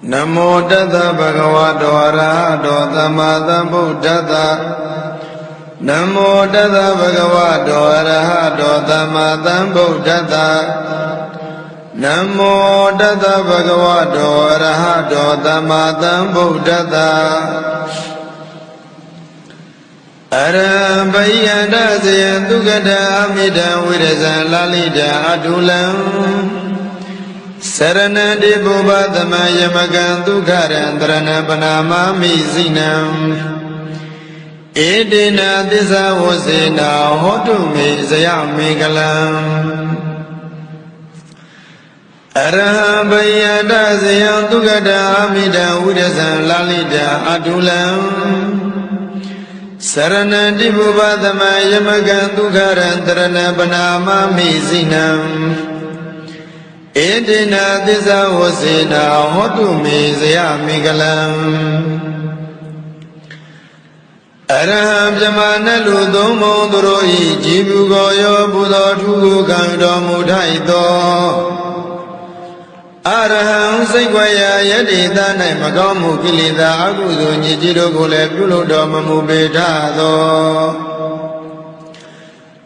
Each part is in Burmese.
Namo Tassa Bhagavato Arahato Samma Sambuddhassa Namo Tassa Bhagavato Arahato Samma Sambuddhassa Namo Tassa Bhagavato Arahato Samma Sambuddhassa Arabhayana Sayan Dugata Amida Virasa Lalita Adulam Sarana de Boba Dhamaya Magan Dukharandrana Panama Mizinam Edina Disa Wasena Hotume Sayamikalam Arabhayana Sayan Dugata Amida Virasa Lalita Adulam Sarana de Boba Dhamaya Magan Dukharandrana Panama Mizinam Edina Disa Wasena Hotume Sayamikalam Araham Jamana Ludomo Duroi Jibu Goyo Buddha Tugu Kando Mudhaito Araham Saigwaya Yadita Naimagamu Kilida Agudu Nijiro Gule Puludo Mamubetado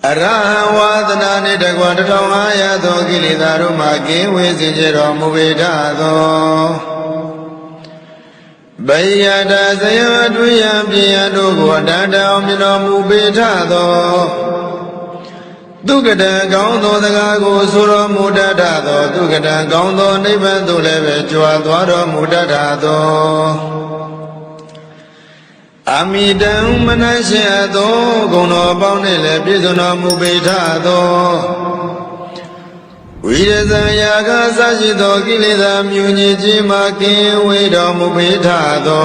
Arahavadana Nidagwadamaya Dogilidaruma Giwizijero Muvidado Bayada Sayaduyam Piaduguadada Omino Mubitado Dugada Gaundo the Gago Suro Mudadado Dugada Gaundo Nibando Leve Chuadwaro Mudadado Amidam Manashado Gono Bonele Pisono Mubitado Vidyayaga Sajido Kilida Muniji Maki Wido Mubitado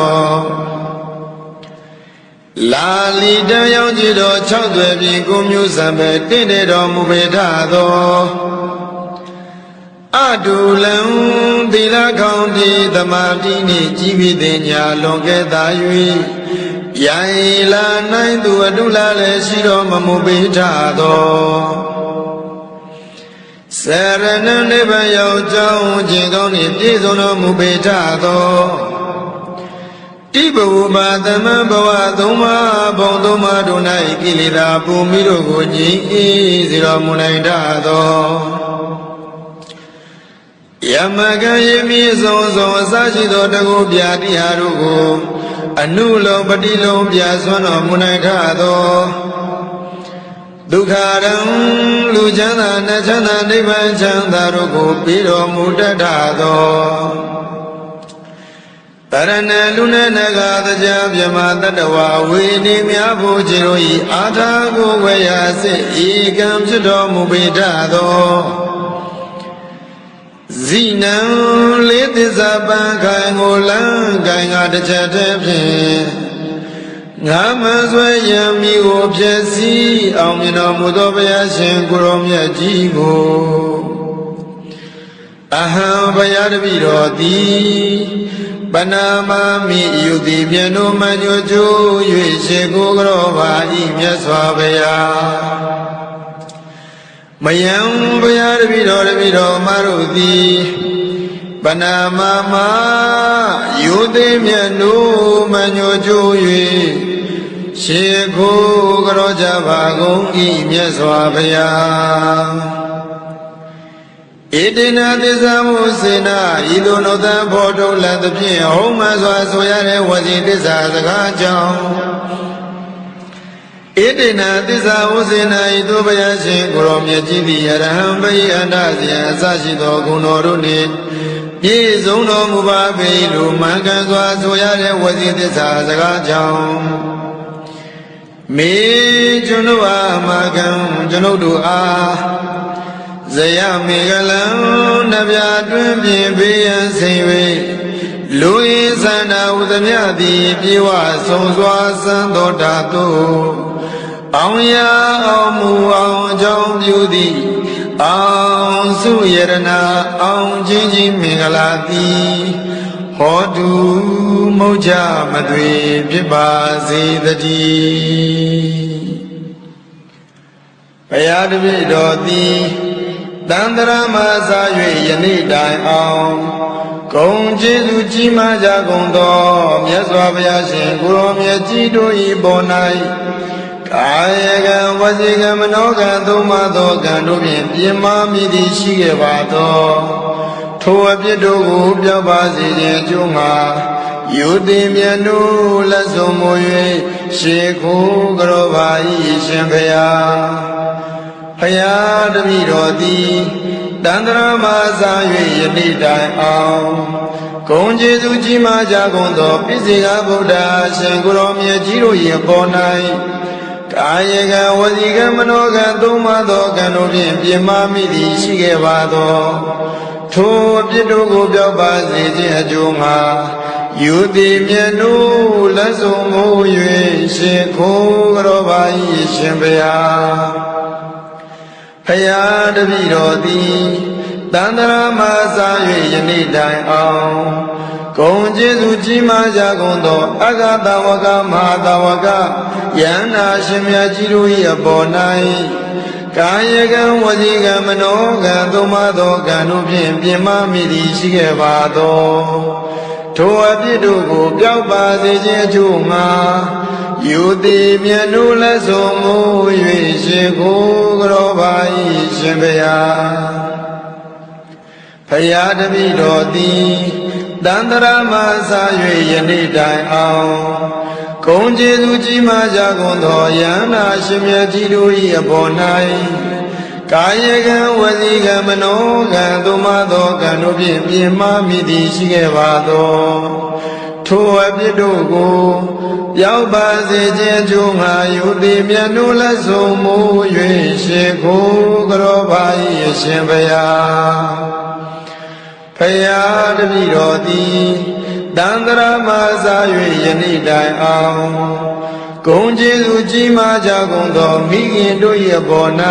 Lalida Yonjido Chodwe Gumyu Sambe Tinedo Mubitado Adulam Dila County the Martini Jibidenya Longeta Yui Yaila Naindu Adula Shiro Mamubitado Serena Neva Yao Jingoni Pisono Mubitado Tibu Badama Bawa Duma Bonduma Dunai Kilida Pumiro Goji Zero Munaidado Yamaga Yemi Zozo Sajido Dago Biadi Harugo Anulo Badilo Biaswano Munaidado Dukharam Lujana Nachana Nivan Chandarugo Piro Mudadado Tarana Luna Nagada Javyamata Dawa Vini Miabu Jiroi Atago Vayase Igam Chido Mubitado Zinam Litisa Bankangolan Ganga Chatepin Namaswayami Opjesi Amina Mudobaya Shenkuromya Jigo Aham Bayadvirodi Banama Mi Yudi Piano Manyojo Yuishego Grova Imyaswabaya Mayam Bayadvirod Marudi Banama Yudi Piano Manyojo Yuishego Shego Garoja Vagongi Myaswabaya Edina Disamusina Idonota Bodo Latapin Homa Soyare Wazi Disazagajam Edina Disamusina Idobayashi Guromya Jivi Araham Bayandazia Sashido Gunoruni Yizuno Mubabe Lumangaswa Soyare Wazi Disazagajam Me Junua Magam Junodua Zaya Megalam Nabya Twin Bian Sewe Louis Sana Udamyadi Piwa Sonswa Sandotato Auya Amu Aung Jong Beauty Aung Suyerana Aung Jinji Megalati Hodu Moja Madwe Piba Zidati Payadvi Doti Dandara Masaye Yani Dai Aung ဂုံကျေးဇူးကြီးမားကြကုန်သောမြတ်စွာဘုရားရှင်ကိုရောမြတ်ကြီးတို့၏ပေါ်၌ကာယကံဝစီကံမနောကံသုံးပါးသောကံတို့ဖြင့်ပြင်မာမိသည်ရှိခဲ့ပါသောထိုအပြစ်တို့ကိုပြောက်ပါစေခြင်းအကျိုးငှာယုတိမြတ်တို့လက်ဆုံးမူ၍ရှေခိုးကြောပါ၏ရှင်ဘုရားဘုရားတပည့်တော်သည်တန္တရာမစာ၍ယနေ့တိုင်အောင်ဂုဏ်ကျေးဇူးကြီးမားကြကုန်သောပိစိကဗုဒ္ဓရှင်ကိုရောမြတ်ကြီးတို့၏ပေါ်၌ကာယကံဝစီကံမနောကံသုံးပါးသောကံတို့ဖြင့်ပြင်မာမိသည်ရှိခဲ့ပါသောထိုအပြစ်တို့ကိုပြောက်ပါစေခြင်းအကျိုးငှာယုတိမြတ်တို့လက်ဆုံးမူ၍ရှင်ခိုးကြောပါ၏ရှင်ဘုရားဘုရားတပည့်တော်သည်တန္တရာမစာ၍ယနေ့တိုင်အောင်ဂုဏ်ကျေးဇူးကြီးမားကြကုန်သောအဂတဝကမဟာတဝကယန္နာရှင်မြတ်ကြီးတို့၏အပေါ်၌ကာယကံဝစီကံမနောကံသုံးပါးသောကံတို့ဖြင့်ပြင်မာမိသည်ရှိခဲ့ပါသောထိုအပြစ်တို့ကိုပြောက်ပါစေခြင်းအကျိုးငှာယုတိမြတ်တို့လက်ဆုံးမူ၍ရှင်ကိုကြောပါ၏ရှင်ဘုရားဘုရားတပည့်တော်သည်တန္တရာမစာ၍ယနေ့တိုင်အောင်ဂုဏ်ကျေးဇူးကြီးမားကြကုန်သောယန္နာရှင်မြတ်ကြီးတို့၏အပေါ်၌ကာယကံဝစီကံမနောကံသုံးပါးသောကံတို့ဖြင့်ပြင်မာမိသည်ရှိခဲ့ပါသောထိုအပြစ်တို့ကိုပြောက်ပါစေခြင်းကျိုးငှာယုတိမြတ်တို့လက်ဆုံးမူ၍ရှင်ကိုကြောပါ၏ရှင်ဘုရားဘုရားတပည့်တော်သည်တန္တရာမစာ၍ယနေ့တိုင်အောင်ဂုဏ်ကျေးဇူးကြီးမားကြကုန်သောမိခင်တို့၏အပေါ်၌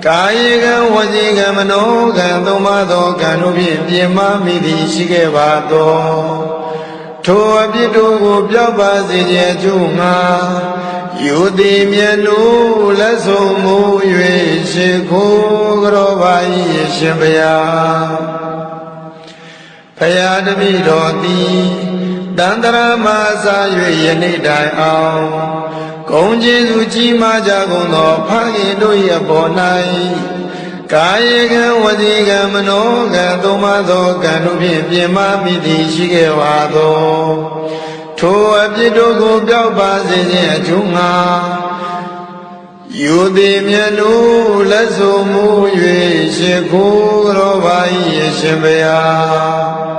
ကာယကံဝစီကံမနောကံသုံးပါးသောကံတို့ဖြင့်ပြင်မာမိသည်ရှိခဲ့ပါသောထိုအပြစ်တို့ကိုပြောက်ပါစေခြင်းအကျိုးငှာယုတိမြတ်တို့လက်ဆုံးမူ၍ရှင်ခိုးကြောပါ၏ရှင်ဘုရားဘုရားတပည့်တော်သည်တန္တရာမစာ၍ယနေ့တိုင်အောင်ဂုဏ်ကျေးဇူးကြီးမားကြကုန်သောဖခင်တို့၏အပေါ်၌ကာယကံဝစီကံမနောကံသုံးပါးသောကံတို့ဖြင့်ပြင်မာမိသည်ရှိခဲ့ပါသောထိုအပြစ်တို့ကိုပြောက်ပါစေခြင်းအကျိုးငှာယုတိမြတ်တို့လက်ဆုံးမူ၍ရှင်ခိုးကြောပါ၏ရှင်ဘုရား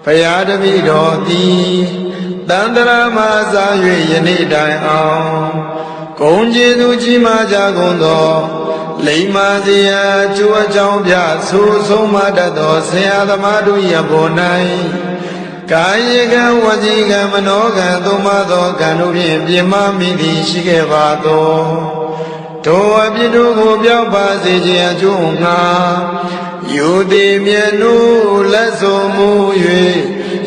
ဘုရားတပည့်တော်သည်တန္တရာမစာ၍ယနေ့တိုင်အောင်ဂုဏ်ကျေးဇူးကြီးမားကြကုန်သောလိမ္မာစရာအကျိုးအကြောင်းပြဆိုဆုံးမတတ်သောဆရာသမားတို့၏အပေါ်၌ကာယကံဝစီကံမနောကံသုံးပါးသောကံတို့ဖြင့်ပြင်မာမိသည်ရှိခဲ့ပါသောထိုအပြစ်တို့ကိုပြောက်ပါစေခြင်းအကျိုးငှာယုတိမြတ်တို့လက်ဆုံးမူ၍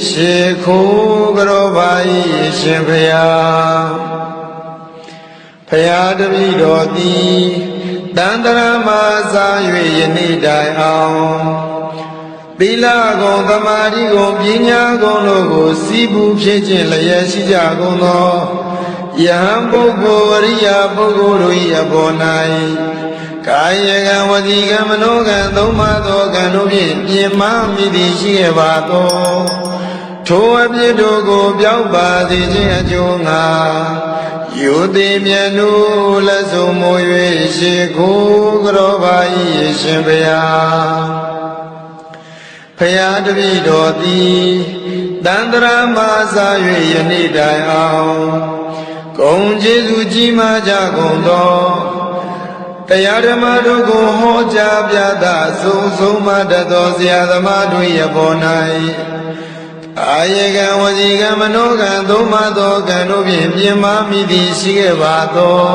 ရှေခိုးကြောပါ၏ရှင်ဘုရားဘုရားတပည့်တော်သည်တန္တရာမစာ၍ယနေ့တိုင်အောင်သီလဂုဏ်သမာဓိဂုဏ်ပညာဂုဏ်တို့ကိုစီးပူးဖြစ်ခြင်းလျက်ရှိကြကုန်သောယဟန်ပုဂ္ဂိုလ်အရိယာပုဂ္ဂိုလ်တို့၏အပေါ်၌ကာယကံဝစီကံမနောကံသုံးပါးသောကံတို့ဖြင့်ပြင်မာမိသည်ရှိခဲ့ပါသောထိုအပြစ်တို့ကိုပြောက်ပါစေခြင်းအကျိုးငှာယုတိမြတ်တို့လက်ဆုံးမူ၍ရှင်ခိုးကြောပါ၏ရှင်ဘုရားဘုရားတပည့်တော်သည်တန္တရာမစာ၍ယနေ့တိုင်အောင်ဂုဏ်ကျေးဇူးကြီးမားကြကုန်သောတရားဓမ္မတို့ကိုဟောကြားပြသဆုံးမတတ်သောဆရာသမားတို့၏အပေါ်၌အာယကံဝစီကံမနောကံသုံးပါးသောကံတို့ဖြင့်ပြင်မာမိသည်ရှိခဲ့ပါသော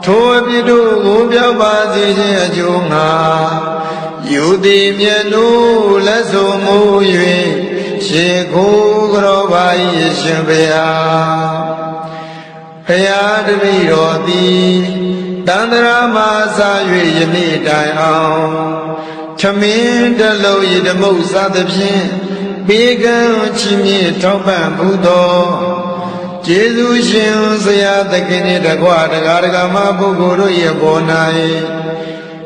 ထိုအပြစ်တို့ကိုပြောက်ပါစေခြင်းအကျိုးငှာယုတိမြတ်တို့လက်ဆုံးမူ၍ရှေခိုးကြောပါ၏ရှင်ဘုရားဘုရားတပည့်တော်သည်တန္တရာမစာ၍ယနေ့တိုင်အောင်ထ မင်းတလုံးဤဓမုစသဖြင့်ဘေကံချီးမြှင့်ထောက်ပံ့ဘူးသောကျေးဇူးရှင်ဆရာသခင်နှင့်တကွတရားဓမ္မပုဂ္ဂိုလ်တို့၏ပေါ်၌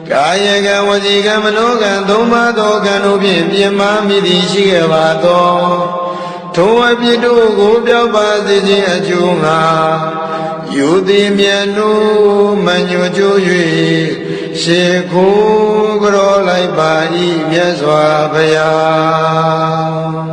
ကာယကံဝစီကံမနောကံသုံးပါးသောကံတို့ဖြင့်ပြင်းမာမိသည်ရှိခဲ့ပါသောထိုအပြစ်တို့ကိုပြောက်ပါစေခြင်းအကျိုးငှာယူသည်မြတ်နုမညွကြိုး၍ရှေခိုးကြောလိုက်ပါ၏မြတ်စွာဘုရား